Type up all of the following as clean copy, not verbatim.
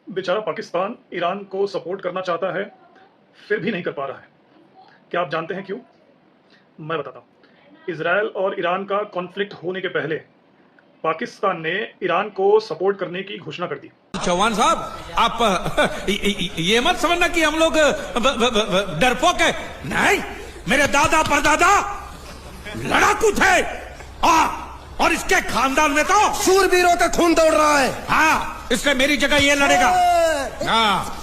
बेचारा पाकिस्तान ईरान को सपोर्ट करना चाहता है, फिर भी नहीं कर पा रहा है। क्या आप जानते हैं क्यों? मैं बताता हूँ। इज़राइल और ईरान का कॉन्फ्लिक्ट होने के पहले पाकिस्तान ने ईरान को सपोर्ट करने की घोषणा कर दी। चौहान साहब, आप ये मत समझना कि हम लोग डरपोक है। नहीं, मेरे दादा परदादा लड़ाकू थे और इसके खानदान में तो शूरवीरों का खून दौड़ रहा है। हाँ, इसलिए मेरी जगह ये लड़ेगा। हाँ,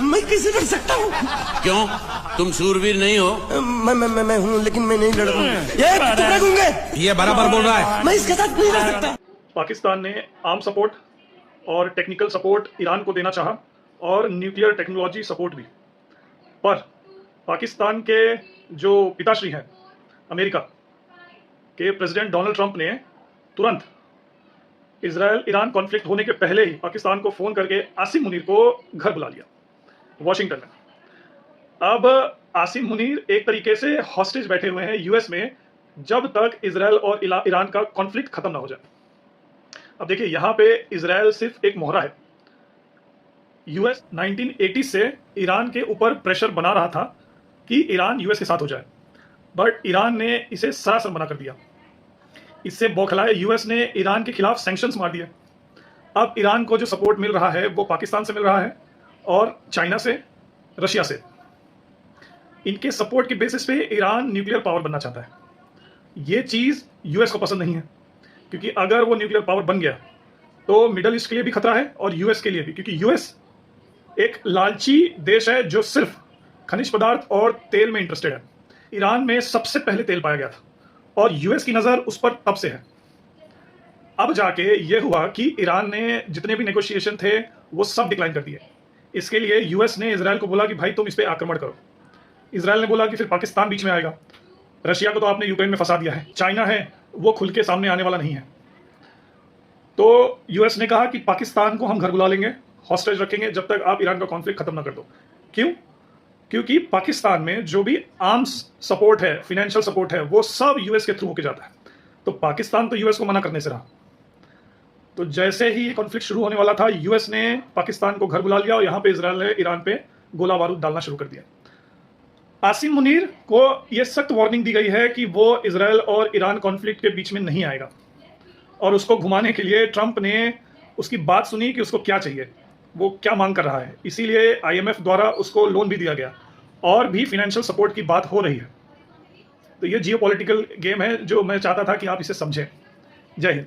मैं कैसे लड़ सकता हूँ? क्यों, तुम शूरवीर नहीं हो? मैं हूँ, लेकिन मैं नहीं लड़ूंगा। ये टुकड़े गूंगे। ये बराबर बोल रहा है। मैं इसके साथ नहीं लड़ सकता। पाकिस्तान ने आर्म सपोर्ट और टेक्निकल सपोर्ट ईरान को देना चाहा और न्यूक्लियर टेक्नोलॉजी सपोर्ट भी। पर पाकिस्तान के जो पिताश्री हैं, अमेरिका के प्रेसिडेंट डोनाल्ड ट्रंप ने तुरंत इजराइल ईरान कॉन्फ्लिक्ट होने के पहले ही पाकिस्तान को फ़ोन करके आसिम मुनीर को घर बुला लिया वॉशिंगटन में। अब आसिम मुनीर एक तरीके से हॉस्टेज बैठे हुए हैं यूएस में, जब तक इजराइल और ईरान का कॉन्फ्लिक्ट खत्म ना हो जाए। अब देखिए, यहाँ पे इजराइल सिर्फ एक मोहरा है। यूएस 1980 से ईरान के ऊपर प्रेशर बना रहा था कि ईरान यूएस के साथ हो जाए, बट ईरान ने इसे सरासर मना कर दिया। इससे बौखलाए यूएस ने ईरान के खिलाफ सैंक्शंस मार दिए। अब ईरान को जो सपोर्ट मिल रहा है वो पाकिस्तान से मिल रहा है और चाइना से, रशिया से। इनके सपोर्ट के बेसिस पे ईरान न्यूक्लियर पावर बनना चाहता है। ये चीज़ यूएस को पसंद नहीं है, क्योंकि अगर वो न्यूक्लियर पावर बन गया तो मिडल ईस्ट के लिए भी खतरा है और यूएस के लिए भी, क्योंकि यूएस एक लालची देश है जो सिर्फ खनिज पदार्थ और तेल में इंटरेस्टेड है। ईरान में सबसे पहले तेल पाया गया था और यूएस की नज़र उस पर तब से है। अब जाके ये हुआ कि ईरान ने जितने भी नेगोशिएशन थे वो सब डिक्लाइन कर दिए। इसके लिए यूएस ने इजराइल को बोला कि भाई तुम इस पर आक्रमण करो। इजराइल ने बोला कि फिर पाकिस्तान बीच में आएगा। रशिया को तो आपने यूक्रेन में फंसा दिया है, चाइना है वो खुल के सामने आने वाला नहीं है। तो यूएस ने कहा कि पाकिस्तान को हम घर बुला लेंगे, हॉस्टेज रखेंगे जब तक आप ईरान का कॉन्फ्लिक्ट खत्म ना कर दो। क्यों? क्योंकि पाकिस्तान में जो भी आर्म्स सपोर्ट है, फाइनेंशियल सपोर्ट है, वो सब यूएस के थ्रू होके जाता है। तो पाकिस्तान तो यूएस को मना करने से रहा। तो जैसे ही ये कॉन्फ्लिक्ट शुरू होने वाला था, यूएस ने पाकिस्तान को घर बुला लिया और यहाँ पे इजराइल ने ईरान पे गोला बारूद डालना शुरू कर दिया। आसिम मुनीर को ये सख्त वार्निंग दी गई है कि वो इजराइल और ईरान कॉन्फ्लिक्ट के बीच में नहीं आएगा, और उसको घुमाने के लिए ट्रंप ने उसकी बात सुनी कि उसको क्या चाहिए, वो क्या मांग कर रहा है। इसीलिए आईएमएफ द्वारा उसको लोन भी दिया गया और भी फाइनेंशियल सपोर्ट की बात हो रही है। तो ये जियोपॉलिटिकल गेम है जो मैं चाहता था कि आप इसे समझें। जय हिंद।